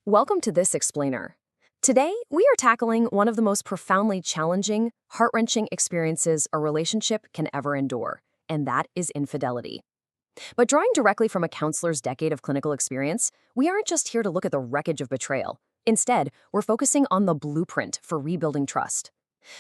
Welcome to This Explainer. Today, we are tackling one of the most profoundly challenging, heart-wrenching experiences a relationship can ever endure, and that is infidelity. But drawing directly from a counselor's decade of clinical experience, we aren't just here to look at the wreckage of betrayal. Instead, we're focusing on the blueprint for rebuilding trust.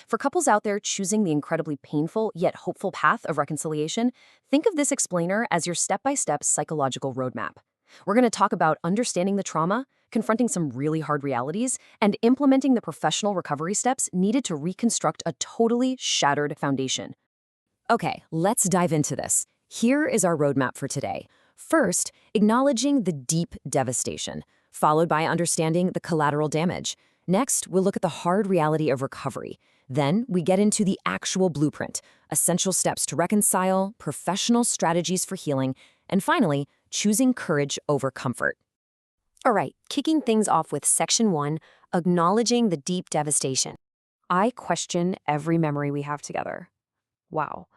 For couples out there choosing the incredibly painful yet hopeful path of reconciliation, think of This Explainer as your step-by-step psychological roadmap. We're going to talk about understanding the trauma, confronting some really hard realities, and implementing the professional recovery steps needed to reconstruct a totally shattered foundation. Okay, let's dive into this. Here is our roadmap for today. First, acknowledging the deep devastation, followed by understanding the collateral damage. Next, we'll look at the hard reality of recovery. Then, we get into the actual blueprint, essential steps to reconcile, professional strategies for healing, and finally, choosing courage over comfort. All right, kicking things off with Section 1, acknowledging the deep devastation. I question every memory we have together. Wow.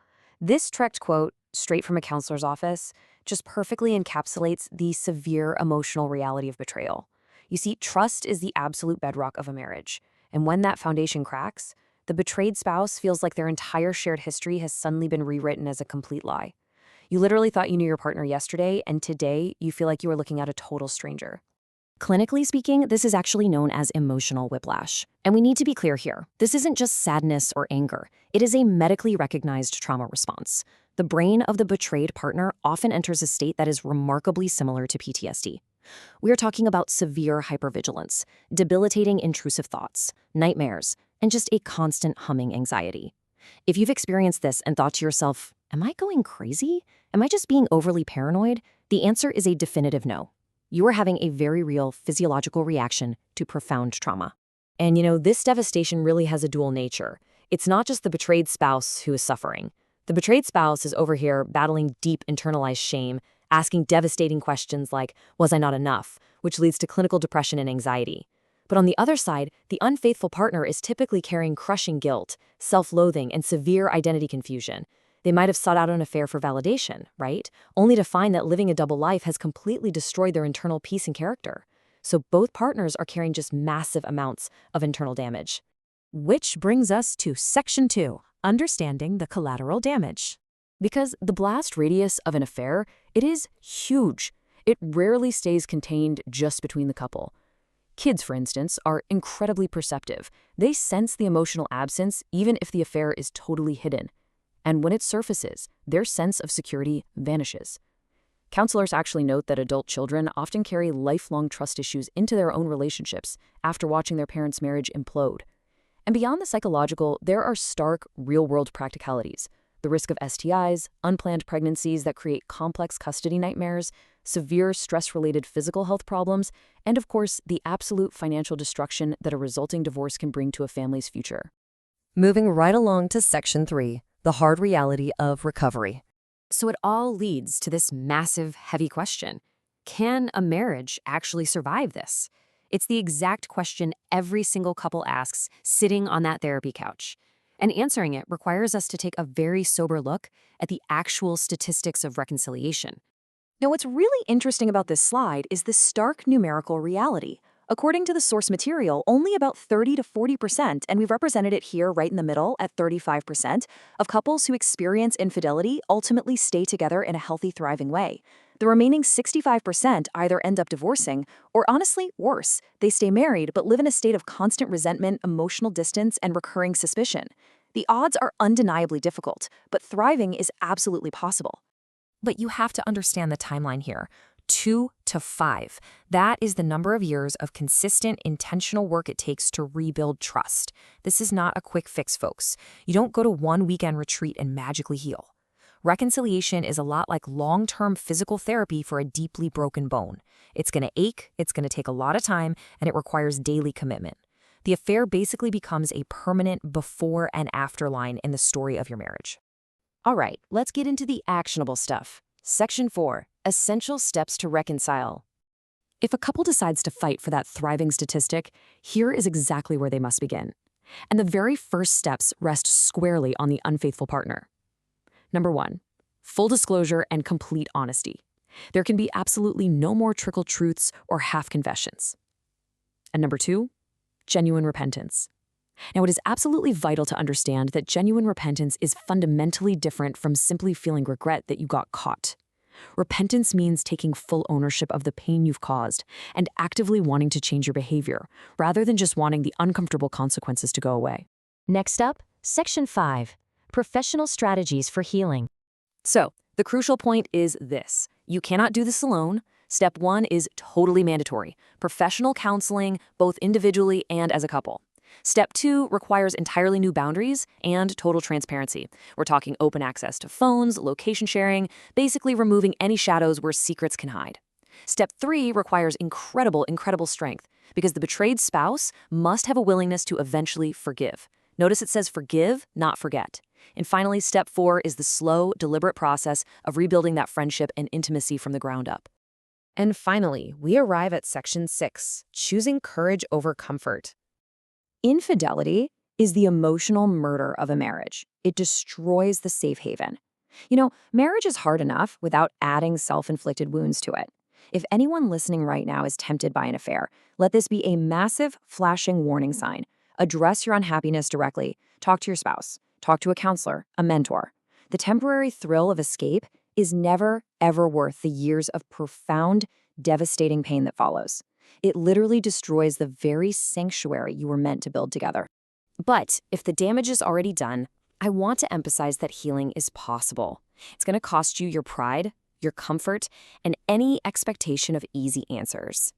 This direct quote, straight from a counselor's office, just perfectly encapsulates the severe emotional reality of betrayal. You see, trust is the absolute bedrock of a marriage. And when that foundation cracks, the betrayed spouse feels like their entire shared history has suddenly been rewritten as a complete lie. You literally thought you knew your partner yesterday, and today you feel like you are looking at a total stranger. Clinically speaking, this is actually known as emotional whiplash. And we need to be clear here. This isn't just sadness or anger. It is a medically recognized trauma response. The brain of the betrayed partner often enters a state that is remarkably similar to PTSD. We are talking about severe hypervigilance, debilitating intrusive thoughts, nightmares, and just a constant humming anxiety. If you've experienced this and thought to yourself, am I going crazy? Am I just being overly paranoid? The answer is a definitive no. You are having a very real physiological reaction to profound trauma. And this devastation really has a dual nature. It's not just the betrayed spouse who is suffering. The betrayed spouse is over here battling deep internalized shame, asking devastating questions like, was I not enough? Which leads to clinical depression and anxiety. But on the other side, the unfaithful partner is typically carrying crushing guilt, self-loathing, and severe identity confusion. They might have sought out an affair for validation, right? Only to find that living a double life has completely destroyed their internal peace and character. So both partners are carrying just massive amounts of internal damage. Which brings us to Section 2, understanding the collateral damage. Because the blast radius of an affair, it is huge. It rarely stays contained just between the couple. Kids, for instance, are incredibly perceptive. They sense the emotional absence even if the affair is totally hidden. And when it surfaces, their sense of security vanishes. Counselors actually note that adult children often carry lifelong trust issues into their own relationships after watching their parents' marriage implode. And beyond the psychological, there are stark, real-world practicalities. The risk of STIs, unplanned pregnancies that create complex custody nightmares, severe stress-related physical health problems, and of course, the absolute financial destruction that a resulting divorce can bring to a family's future. Moving right along to Section 3. The hard reality of recovery. So it all leads to this massive, heavy question. Can a marriage actually survive this? It's the exact question every single couple asks sitting on that therapy couch. And answering it requires us to take a very sober look at the actual statistics of reconciliation. Now, what's really interesting about this slide is the stark numerical reality. According to the source material, only about 30 to 40%, and we've represented it here right in the middle at 35%, of couples who experience infidelity ultimately stay together in a healthy, thriving way. The remaining 65% either end up divorcing, or honestly, worse, they stay married but live in a state of constant resentment, emotional distance, and recurring suspicion. The odds are undeniably difficult, but thriving is absolutely possible. But you have to understand the timeline here. 2 to 5. That is the number of years of consistent, intentional work it takes to rebuild trust. This is not a quick fix, folks. You don't go to one weekend retreat and magically heal. Reconciliation is a lot like long-term physical therapy for a deeply broken bone. It's going to ache, it's going to take a lot of time, and it requires daily commitment. The affair basically becomes a permanent before and after line in the story of your marriage. All right, let's get into the actionable stuff. Section 4. Essential steps to reconcile. If a couple decides to fight for that thriving statistic, here is exactly where they must begin. And the very first steps rest squarely on the unfaithful partner. Number 1, full disclosure and complete honesty. There can be absolutely no more trickle truths or half confessions. And number 2, genuine repentance. Now, it is absolutely vital to understand that genuine repentance is fundamentally different from simply feeling regret that you got caught. Repentance means taking full ownership of the pain you've caused and actively wanting to change your behavior, rather than just wanting the uncomfortable consequences to go away. Next up, Section 5, Professional Strategies for Healing. So, the crucial point is this. You cannot do this alone. Step 1 is totally mandatory. Professional counseling, both individually and as a couple. Step 2 requires entirely new boundaries and total transparency. We're talking open access to phones, location sharing, basically removing any shadows where secrets can hide. Step 3 requires incredible strength, because the betrayed spouse must have a willingness to eventually forgive. Notice it says forgive, not forget. And finally, step 4 is the slow, deliberate process of rebuilding that friendship and intimacy from the ground up. And finally, we arrive at Section 6, choosing courage over comfort. Infidelity is the emotional murder of a marriage. It destroys the safe haven. Marriage is hard enough without adding self-inflicted wounds to it. If anyone listening right now is tempted by an affair, let this be a massive, flashing warning sign. Address your unhappiness directly. Talk to your spouse. Talk to a counselor, a mentor. The temporary thrill of escape is never, ever worth the years of profound, devastating pain that follows. It literally destroys the very sanctuary you were meant to build together. But if the damage is already done, I want to emphasize that healing is possible. It's going to cost you your pride, your comfort, and any expectation of easy answers.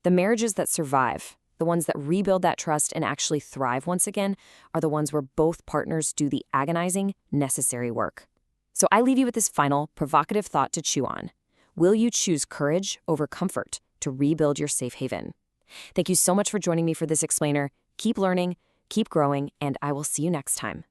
The marriages that survive, the ones that rebuild that trust and actually thrive once again, are the ones where both partners do the agonizing, necessary work. So I leave you with this final, provocative thought to chew on. Will you choose courage over comfort to rebuild your safe haven? Thank you so much for joining me for this explainer. Keep learning, keep growing, and I will see you next time.